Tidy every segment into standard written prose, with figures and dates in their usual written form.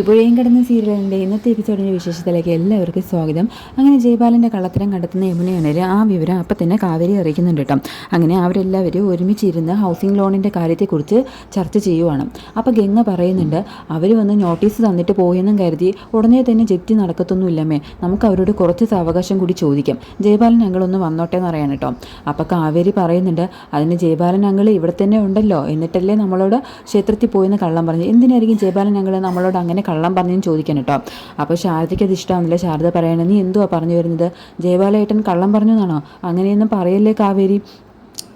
ഇപ്പോഴേയും കിടന്ന സീരിയലിൻ്റെ ഇന്നത്തെ എപ്പിസോഡിൻ്റെ വിശേഷത്തിലേക്ക് എല്ലാവർക്കും സ്വാഗതം. അങ്ങനെ ജയപാലൻ്റെ കള്ളത്തരം കണ്ടെത്തുന്ന യമുനയാണെങ്കിൽ ആ വിവരം അപ്പം തന്നെ കാവേരി അറിയിക്കുന്നുണ്ട് കേട്ടോ. അങ്ങനെ അവരെല്ലാവരും ഒരുമിച്ചിരുന്ന് ഹൗസിംഗ് ലോണിൻ്റെ കാര്യത്തെക്കുറിച്ച് ചർച്ച ചെയ്യുവാണ്. അപ്പോൾ ഗംഗ പറയുന്നുണ്ട്, അവർ വന്ന് നോട്ടീസ് തന്നിട്ട് പോയെന്നും കരുതി ഉടനെ തന്നെ ജപ്തി നടക്കത്തൊന്നുമില്ലമ്മേ, നമുക്ക് അവരോട് കുറച്ച് സാവകാശം കൂടി ചോദിക്കാം, ജയപാലൻ അങ്കിളൊന്ന് വന്നോട്ടെ എന്ന് പറയാൻ കേട്ടോ. അപ്പോൾ കാവേരി പറയുന്നുണ്ട്, അതിന് ജയപാലൻ അങ്കിൾ ഇവിടെ തന്നെ ഉണ്ടല്ലോ, എന്നിട്ടല്ലേ നമ്മളോട് ക്ഷേത്രത്തിൽ പോയെന്ന് കള്ളം പറഞ്ഞു, എന്തിനായിരിക്കും ജയപാലൻ അങ്കിൾ നമ്മളോട് അങ്ങനെ കള്ളം പറഞ്ഞെന്ന് ചോദിക്കാൻ കേട്ടോ. അപ്പോൾ ശാരദയ്ക്ക് അത് ഇഷ്ടമാവുന്നില്ല. ശാരദ പറയണേ, നീ എന്തുവാ പറഞ്ഞു വരുന്നത്, ജയപാലേട്ടൻ കള്ളം പറഞ്ഞു എന്നാണോ? അങ്ങനെയൊന്നും പറയല്ലേ കാവേരി,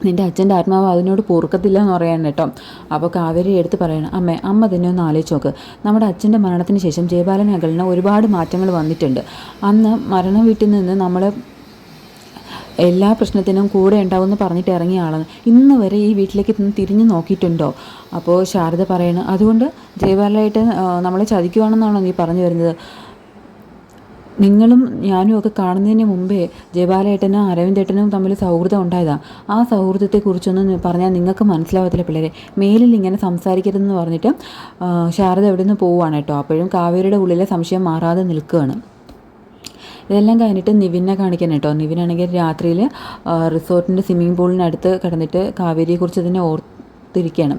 നിൻ്റെ അച്ഛൻ്റെ ആത്മാവ് അതിനോട് പൊറുക്കത്തില്ല എന്ന് പറയാൻ കേട്ടോ. അപ്പോൾ കാവേരി എടുത്ത് പറയണം, അമ്മ തന്നെ ഒന്ന് ആലോചിച്ച് നോക്ക്, നമ്മുടെ അച്ഛൻ്റെ മരണത്തിന് ശേഷം ജയപാലൻ അങ്കിളിന് ഒരുപാട് മാറ്റങ്ങൾ വന്നിട്ടുണ്ട്. അന്ന് മരണ വീട്ടിൽ നിന്ന് നമ്മൾ എല്ലാ പ്രശ്നത്തിനും കൂടെ ഉണ്ടാവുമെന്ന് പറഞ്ഞിട്ട് ഇറങ്ങിയ ആളാണ്, ഇന്ന് വരെ ഈ വീട്ടിലേക്ക് തിരിഞ്ഞു നോക്കിയിട്ടുണ്ടോ? അപ്പോൾ ശാരദ പറയണം, അതുകൊണ്ട് ജയപാലായിട്ട് നമ്മളെ ചതിക്കുവാണെന്നാണോ നീ പറഞ്ഞു വരുന്നത്? നിങ്ങളും ഞാനും ഒക്കെ കാണുന്നതിന് മുമ്പേ ജയപാലേട്ടനും അരവിന്ദേട്ടനും തമ്മിൽ സൗഹൃദം ഉണ്ടായതാണ്. ആ സൗഹൃദത്തെക്കുറിച്ചൊന്നും പറഞ്ഞാൽ നിങ്ങൾക്ക് മനസ്സിലാവത്തില്ല പിള്ളേരെ, മേലിൽ ഇങ്ങനെ സംസാരിക്കരുതെന്ന് പറഞ്ഞിട്ട് ശാരദ എവിടെ നിന്ന് പോവുകയാണ് കേട്ടോ. അപ്പോഴും കാവേരിയുടെ ഉള്ളിലെ സംശയം മാറാതെ നിൽക്കുകയാണ്. ഇതെല്ലാം കഴിഞ്ഞിട്ട് നിവിനെ കാണിക്കാൻ കേട്ടോ. നിവിനാണെങ്കിൽ രാത്രിയിൽ റിസോർട്ടിൻ്റെ സ്വിമ്മിംഗ് പൂളിനടുത്ത് കിടന്നിട്ട് കാവേരിയെക്കുറിച്ച് തന്നെ ഓർത്തിരിക്കുകയാണ്.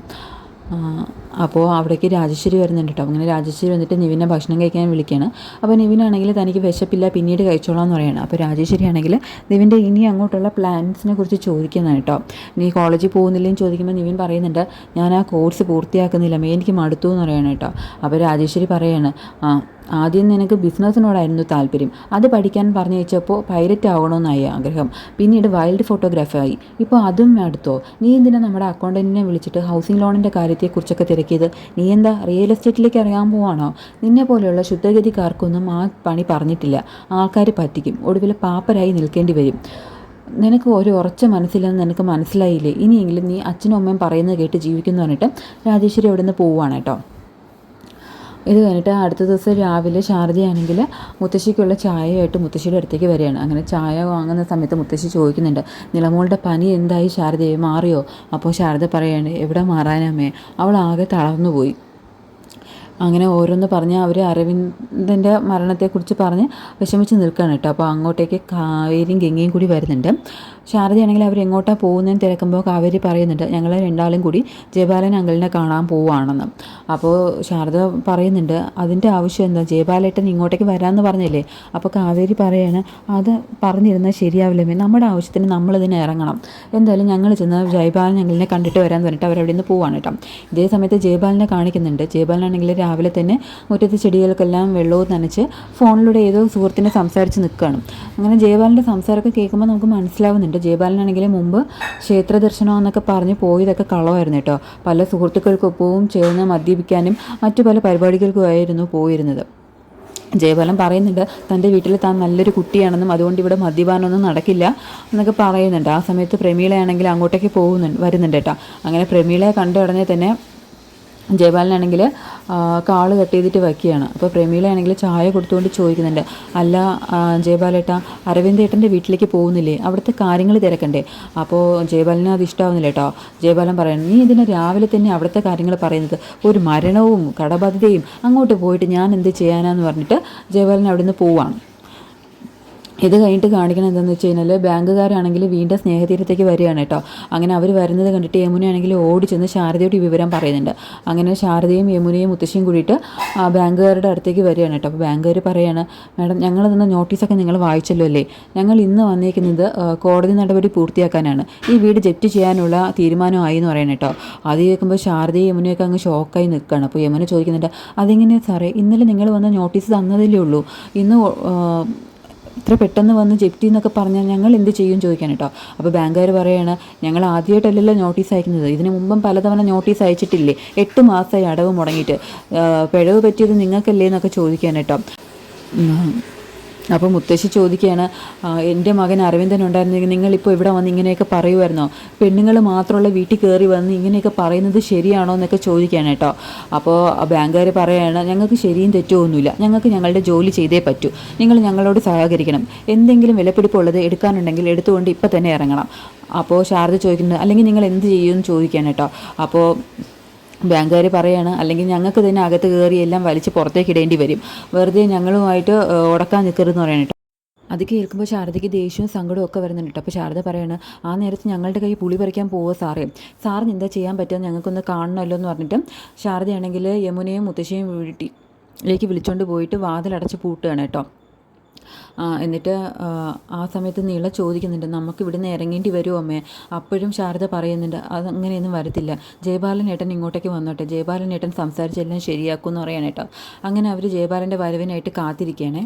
അപ്പോൾ അവിടേക്ക് രാജേശ്വരി വരുന്നുണ്ട് കേട്ടോ. അങ്ങനെ രാജേശ്വരി വന്നിട്ട് നിവിനെ ഭക്ഷണം കഴിക്കാൻ വിളിക്കുകയാണ്. അപ്പോൾ നിവിനാണെങ്കിൽ തനിക്ക് വിശപ്പില്ല, പിന്നീട് കഴിച്ചോളാം എന്ന് പറയുകയാണ്. അപ്പോൾ രാജേശ്വരി ആണെങ്കിൽ നിവിൻ്റെ ഇനി അങ്ങോട്ടുള്ള പ്ലാൻസിനെ കുറിച്ച് ചോദിക്കുന്നതാണ് കേട്ടോ. നീ കോളേജിൽ പോകുന്നില്ലെന്ന് ചോദിക്കുമ്പോൾ നിവിൻ പറയുന്നുണ്ട്, ഞാൻ ആ കോഴ്സ് പൂർത്തിയാക്കുന്നില്ല, എനിക്ക് മടുത്തു എന്ന് പറയുകയാണ് കേട്ടോ. അപ്പോൾ രാജേശ്വരി പറയുകയാണ്, ആദ്യം നിനക്ക് ബിസിനസ്സിനോടായിരുന്നു താല്പര്യം, അത് പഠിക്കാൻ പറഞ്ഞയച്ചപ്പോൾ പൈലറ്റ് ആവണമെന്നായി ആഗ്രഹം, പിന്നീട് വൈൽഡ് ഫോട്ടോഗ്രാഫി, ഇപ്പോൾ അതും അടുത്തോ? നീ എന്തിനാ നമ്മുടെ അക്കൗണ്ടൻറ്റിനെ വിളിച്ചിട്ട് ഹൗസിംഗ് ലോണിൻ്റെ കാര്യത്തെക്കുറിച്ചൊക്കെ തിരക്കിയത്? നീ എന്താ റിയൽ എസ്റ്റേറ്റിലേക്ക് ഇറങ്ങാൻ പോവാണോ? നിന്നെ പോലെയുള്ള ശുദ്ധഗതിക്കാർക്കൊന്നും ആ പണി പറഞ്ഞിട്ടില്ല, ആൾക്കാർ പറ്റിക്കും, ഒടുവിൽ പാപ്പരായി നിൽക്കേണ്ടി വരും. നിനക്ക് ഒരു ഉറച്ച മനസ്സില്ലെന്ന് നിനക്ക് മനസ്സിലായില്ലേ? ഇനിയെങ്കിലും നീ അച്ഛനും അമ്മയും പറയുന്നത് കേട്ട് ജീവിക്കുന്നു പറഞ്ഞിട്ട് രാജേശ്വരി അവിടെ നിന്ന് പോവുകയാണ് കേട്ടോ. ഇത് കഴിഞ്ഞിട്ട് അടുത്ത ദിവസം രാവിലെ ശാരദയാണെങ്കിൽ മുത്തശ്ശിക്കുള്ള ചായയായിട്ട് മുത്തശ്ശിയുടെ അടുത്തേക്ക് വരികയാണ്. അങ്ങനെ ചായ വാങ്ങുന്ന സമയത്ത് മുത്തശ്ശി ചോദിക്കുന്നുണ്ട്, നിലമോളുടെ പനി എന്തായി ശാരദയെ, മാറിയോ? അപ്പോൾ ശാരദ പറയാണ്, എവിടെ മാറാനമ്മേ, അവൾ ആകെ തളർന്നുപോയി. അങ്ങനെ ഓരോന്ന് പറഞ്ഞ് അവർ അരവിന്ദൻ്റെ മരണത്തെക്കുറിച്ച് പറഞ്ഞ് വിഷമിച്ച് നിൽക്കുകയാണ് കേട്ടോ. അപ്പോൾ അങ്ങോട്ടേക്ക് കാവേരിയും ഗംഗയും കൂടി വരുന്നുണ്ട്. ശാരദയാണെങ്കിൽ അവർ എങ്ങോട്ടാണ് പോകുന്നതെന്ന് തിരക്കുമ്പോൾ കാവേരി പറയുന്നുണ്ട്, ഞങ്ങൾ രണ്ടാളും കൂടി ജയപാലൻ അങ്കിളിനെ കാണാൻ പോവുകയാണെന്ന്. അപ്പോൾ ശാരദ പറയുന്നുണ്ട്, അതിൻ്റെ ആവശ്യം എന്താ, ജയപാലേട്ടൻ ഇങ്ങോട്ടേക്ക് വരാമെന്ന് പറഞ്ഞില്ലേ? അപ്പോൾ കാവേരി പറയാണ്, അത് പറഞ്ഞിരുന്നാൽ ശരിയാവില്ലമ്മേ, നമ്മുടെ ആവശ്യത്തിന് നമ്മളിതിന് ഇറങ്ങണം, എന്തായാലും ഞങ്ങൾ ചെന്ന് ജയപാലൻ അങ്കിളിനെ കണ്ടിട്ട് വരാമെന്ന് പറഞ്ഞിട്ട് അവരവിടെ നിന്ന് പോവാണ് കേട്ടോ. ഇതേ സമയത്ത് ജയപാലിനെ കാണിക്കുന്നുണ്ട്. ജയപാലനാണെങ്കിൽ രാവിലെ തന്നെ മുറ്റത്ത് ചെടികൾക്കെല്ലാം വെള്ളവും നനച്ച് ഫോണിലൂടെ ഏതോ സുഹൃത്തിനെ സംസാരിച്ച് നിൽക്കുകയാണ്. അങ്ങനെ ജയപാലൻ്റെ സംസാരമൊക്കെ കേൾക്കുമ്പോൾ നമുക്ക് മനസ്സിലാവുന്നുണ്ട്, ജയപാലനാണെങ്കിൽ മുമ്പ് ക്ഷേത്ര ദർശനം എന്നൊക്കെ പറഞ്ഞ് പോയതൊക്കെ കളവായിരുന്നു കേട്ടോ. പല സുഹൃത്തുക്കൾക്കൊപ്പവും ചേർന്ന് മദ്യപിക്കാനും മറ്റു പല പരിപാടികൾക്കുമായിരുന്നു പോയിരുന്നത്. ജയപാലൻ പറയുന്നുണ്ട്, തൻ്റെ വീട്ടിൽ താൻ നല്ലൊരു കുട്ടിയാണെന്നും അതുകൊണ്ട് ഇവിടെ മദ്യപാനമൊന്നും നടക്കില്ല എന്നൊക്കെ പറയുന്നുണ്ട്. ആ സമയത്ത് പ്രമീളയാണെങ്കിൽ അങ്ങോട്ടേക്ക് വരുന്നുണ്ട് കേട്ടോ. അങ്ങനെ പ്രമീളയെ കണ്ട ഉടനെ തന്നെ ജയപാലനാണെങ്കിൽ കാള് കട്ട് ചെയ്തിട്ട് വയ്ക്കുകയാണ്. അപ്പോൾ പ്രമീളയാണെങ്കിൽ ചായ കൊടുത്തുകൊണ്ട് ചോദിക്കുന്നുണ്ട്, അല്ല ജയപാലേട്ട, അരവിന്ദേട്ടൻ്റെ വീട്ടിലേക്ക് പോകുന്നില്ലേ, അവിടുത്തെ കാര്യങ്ങൾ തിരക്കണ്ടേ? അപ്പോൾ ജയപാലന് അത് ഇഷ്ടമാവുന്നില്ല കേട്ടോ. ജയപാലൻ പറയുന്നത്, നീ ഇതിന് രാവിലെ തന്നെ അവിടുത്തെ കാര്യങ്ങൾ പറയുന്നത്, ഒരു മരണവും കടബാധ്യതയും, അങ്ങോട്ട് പോയിട്ട് ഞാൻ എന്ത് ചെയ്യാനാന്ന് പറഞ്ഞിട്ട് ജയപാലൻ അവിടെ നിന്ന് പോവുകയാണ്. ഇത് കഴിഞ്ഞിട്ട് കാണിക്കണം എന്താണെന്ന് വെച്ച് കഴിഞ്ഞാൽ, ബാങ്കുകാരാണെങ്കിൽ വീണ്ടും സ്നേഹതീരത്തേക്ക് വരികയാണ് കേട്ടോ. അങ്ങനെ അവർ വരുന്നത് കണ്ടിട്ട് യമുനയാണെങ്കിൽ ഓടി ചെന്ന് ശാരദയോട് ഈ വിവരം പറയുന്നുണ്ട്. അങ്ങനെ ശാരദയും യമുനയും മുത്തശ്ശിയും കൂടിയിട്ട് ബാങ്കുകാരുടെ അടുത്തേക്ക് വരികയാണ് കേട്ടോ. അപ്പോൾ ബാങ്കുകാർ പറയുകയാണ്, മാഡം ഞങ്ങൾ തന്ന നോട്ടീസൊക്കെ നിങ്ങൾ വായിച്ചല്ലോ അല്ലേ, ഞങ്ങൾ ഇന്ന് വന്നേക്കുന്നത് കോടതി നടപടി പൂർത്തിയാക്കാനാണ്, ഈ വീട് ജപ്തി ചെയ്യാനുള്ള തീരുമാനമായി എന്ന് പറയണം കേട്ടോ. അത് കേൾക്കുമ്പോൾ ശാരദയും യമുനയൊക്കെ അങ്ങ് ഷോക്കായി നിൽക്കുകയാണ്. അപ്പോൾ യമുന ചോദിക്കുന്നുണ്ട്, അതെങ്ങനെയാണ് സാറേ, ഇന്നലെ നിങ്ങൾ വന്ന നോട്ടീസ് തന്നതല്ലേ ഉള്ളൂ, ഇന്ന് ഇത്ര പെട്ടെന്ന് വന്ന് ജപ്തി എന്നൊക്കെ പറഞ്ഞാൽ ഞങ്ങൾ എന്ത് ചെയ്യും ചോദിക്കാൻ കേട്ടോ. അപ്പോൾ ബാങ്കുകാർ പറയുകയാണ്, ഞങ്ങൾ ആദ്യമായിട്ടല്ലല്ലോ നോട്ടീസ് അയക്കുന്നത്, ഇതിന് മുമ്പും പലതവണ നോട്ടീസ് അയച്ചിട്ടില്ലേ, 8 മാസമായി അടവ് മുടങ്ങിയിട്ട്, പിഴവ് പറ്റിയത് നിങ്ങൾക്കല്ലേ എന്നൊക്കെ ചോദിക്കാൻ കേട്ടോ. അപ്പോൾ മുത്തശ്ശി ചോദിക്കുകയാണ്, എൻ്റെ മകൻ അരവിന്ദൻ ഉണ്ടായിരുന്നെങ്കിൽ നിങ്ങളിപ്പോൾ ഇവിടെ വന്ന് ഇങ്ങനെയൊക്കെ പറയുമായിരുന്നോ, പെണ്ണുങ്ങൾ മാത്രമുള്ള വീട്ടിൽ കയറി വന്ന് ഇങ്ങനെയൊക്കെ പറയുന്നത് ശരിയാണോ എന്നൊക്കെ ചോദിക്കുകയാണ് കേട്ടോ. അപ്പോൾ ബാങ്കുകാർ പറയുകയാണ്, ഞങ്ങൾക്ക് ശരിയും തെറ്റുമൊന്നുമില്ല, ഞങ്ങൾക്ക് ഞങ്ങളുടെ ജോലി ചെയ്തേ പറ്റൂ, നിങ്ങൾ ഞങ്ങളോട് സഹകരിക്കണം, എന്തെങ്കിലും വിലപിടിപ്പുള്ളത് എടുക്കാനുണ്ടെങ്കിൽ എടുത്തുകൊണ്ട് ഇപ്പം തന്നെ ഇറങ്ങണം. അപ്പോൾ ശാരദ ചോദിക്കുന്നത്, അല്ലെങ്കിൽ നിങ്ങൾ എന്ത് ചെയ്യുമെന്ന് ചോദിക്കുകയാണ് കേട്ടോ. അപ്പോൾ ബാങ്കുകാർ പറയാണ്, അല്ലെങ്കിൽ ഞങ്ങൾക്ക് തന്നെ അകത്ത് കയറി എല്ലാം വലിച്ച് പുറത്തേക്ക് ഇടേണ്ടി വരും, വെറുതെ ഞങ്ങളുമായിട്ട് ഉടക്കാൻ നിൽക്കരുതെന്ന് പറയണേട്ടോ. അത് കേൾക്കുമ്പോൾ ശാരദയ്ക്ക് ദേഷ്യവും സങ്കടവും ഒക്കെ വരുന്നുണ്ട് കേട്ടോ. അപ്പോൾ ശാരദ പറയാണ്, ആ നേരത്ത് ഞങ്ങളുടെ കൈ പുളി പറിക്കാൻ പോവുക സാറേ, സാറിന് എന്താ ചെയ്യാൻ പറ്റുക, ഞങ്ങൾക്കൊന്ന് കാണണമല്ലോ എന്ന് പറഞ്ഞിട്ട് ശാരദയാണെങ്കിൽ യമുനയും മുത്തശ്ശിയും വീട്ടിലേക്ക് വിളിച്ചുകൊണ്ട് പോയിട്ട് വാതിലടച്ച് പൂട്ടുകയാണ് കേട്ടോ. എന്നിട്ട് ആ സമയത്ത് നീള ചോദിക്കുന്നുണ്ട്, നമുക്ക് ഇവിടുന്ന് ഇറങ്ങേണ്ടി വരുമോ അമ്മേ? അപ്പോഴും ശാരദ പറയുന്നുണ്ട്, അതങ്ങനെയൊന്നും വരത്തില്ല, ജയപാലൻ ഏട്ടൻ ഇങ്ങോട്ടേക്ക് വന്നോട്ടെ, ജയപാലൻ ഏട്ടൻ സംസാരിച്ചെല്ലാം ശരിയാക്കും എന്ന് പറയാൻ കേട്ടോ. അങ്ങനെ അവർ ജയപാലൻ്റെ വരവിനായിട്ട് കാത്തിരിക്കുകയാണേ.